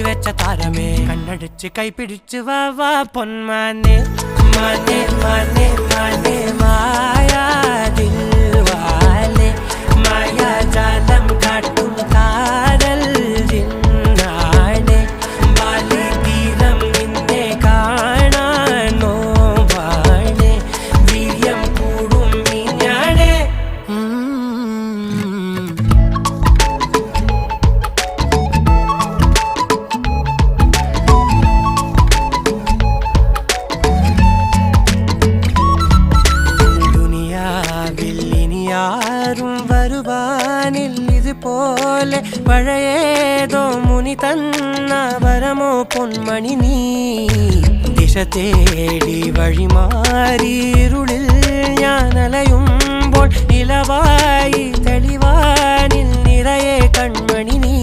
വെച്ച താരമേ കണ്ണടിച്ച് കൈപിടിച്ച് വാ വാ പൊന്മാനെ മാനെ മാനെ മാനെ മായാ ദിൽവാലെ മായാ ജാലം കാട്ടും കാതൽ ജിന്നാനെ ബാലി തീരം നിന്നെ കാണാൻ നോവാനെ വീര്യം കൂടും മിഞ്ഞാനെ ും വരുവാനിൽ ഇതുപോലെ പഴയേതോ മുനി തന്ന വരമോ പൊന്മണി നീ ദിശ തേടി വഴിമാറിയിരുളിൽ ഞാൻ അലയുമ്പോൾ ഇലവായി തെളിവാനിൽ നിറയെ കൺമണി നീ